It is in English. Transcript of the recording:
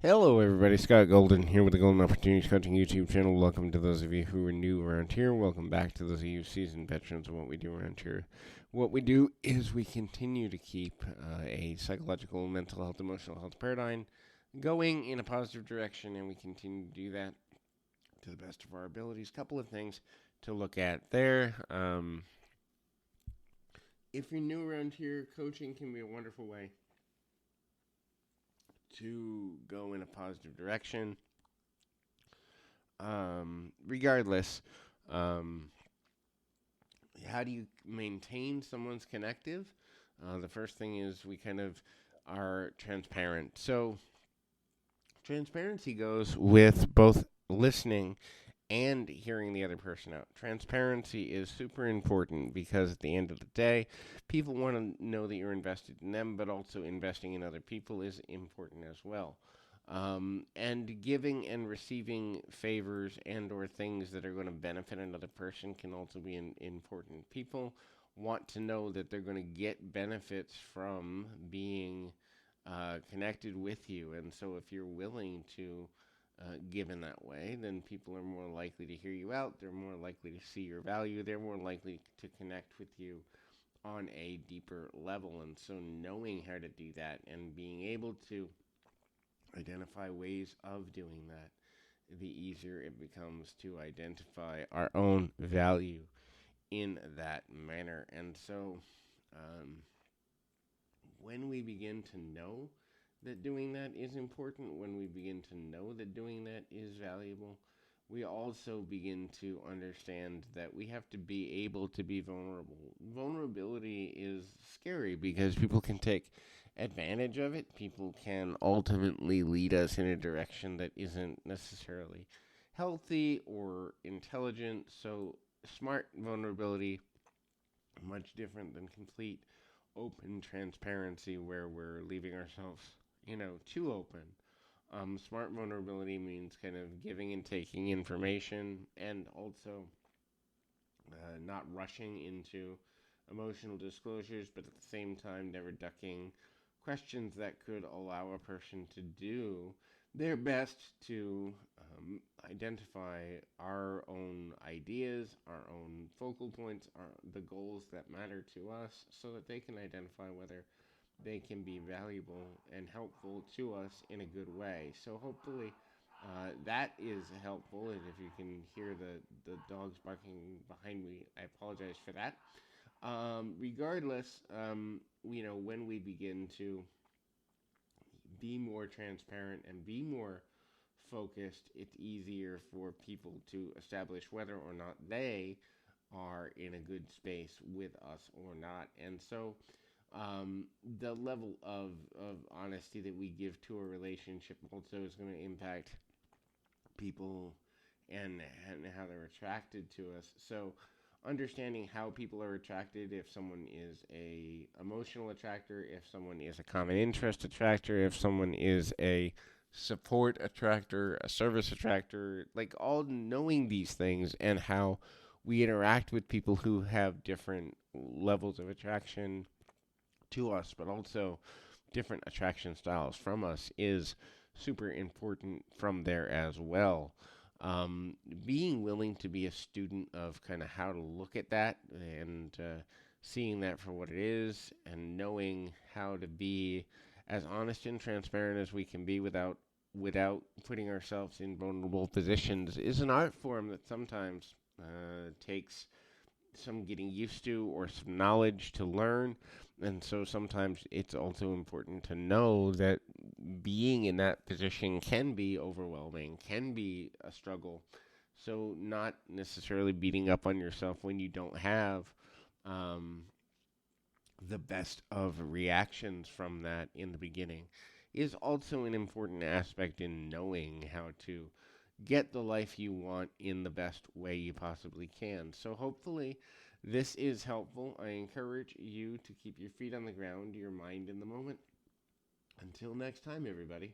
Hello, everybody. Scott Golden here with the Golden Opportunities Coaching YouTube channel. Welcome to those of you who are new around here. Welcome back to those of you seasoned veterans of what we do around here. What we do is we continue to keep a psychological, mental health, emotional health paradigm going in a positive direction, and we continue to do that to the best of our abilities. Couple of things to look at there. If you're new around here, coaching can be a wonderful way to go in a positive direction. Regardless, um, how do you maintain someone's connective? The first thing is we kind of are transparent. So, transparency goes with both listening and hearing the other person out. Transparency is super important because at the end of the day, people want to know that you're invested in them, but also investing in other people is important as well. And giving and receiving favors and or things that are going to benefit another person can also be important. People want to know that they're going to get benefits from being connected with you. And so if you're willing to give in that way, then people are more likely to hear you out. They're more likely to see your value. They're more likely to connect with you on a deeper level. And so knowing how to do that and being able to identify ways of doing that, the easier it becomes to identify our own value in that manner. And so um, when we begin to know that doing that is important, when we begin to know that doing that is valuable, we also begin to understand that we have to be able to be vulnerable. Vulnerability is scary because people can take advantage of it. People can ultimately lead us in a direction that isn't necessarily healthy or intelligent. So, smart vulnerability, much different than complete open transparency where we're leaving ourselves, too open. Smart vulnerability means kind of giving and taking information and also not rushing into emotional disclosures, but at the same time, never ducking questions that could allow a person to do their best to identify our own ideas, our own focal points, the goals that matter to us, so that they can identify whether they can be valuable and helpful to us in a good way. So hopefully that is helpful. And if you can hear the dogs barking behind me, I apologize for that. Regardless, when we begin to be more transparent and be more focused, it's easier for people to establish whether or not they are in a good space with us or not. And so the level of honesty that we give to a relationship also is going to impact people and how they're attracted to us. So understanding how people are attracted, if someone is a emotional attractor, if someone is a common interest attractor, if someone is a support attractor, a service attractor, like all knowing these things and how we interact with people who have different levels of attraction to us, but also different attraction styles from us is super important from there as well. Being willing to be a student of kind of how to look at that and seeing that for what it is and knowing how to be as honest and transparent as we can be without putting ourselves in vulnerable positions is an art form that sometimes takes some getting used to or some knowledge to learn. And so sometimes it's also important to know that being in that position can be overwhelming, can be a struggle. So, not necessarily beating up on yourself when you don't have um, the best of reactions from that in the beginning is also an important aspect in knowing how to get the life you want in the best way you possibly can. So, hopefully, this is helpful. I encourage you to keep your feet on the ground, your mind in the moment. Until next time, everybody.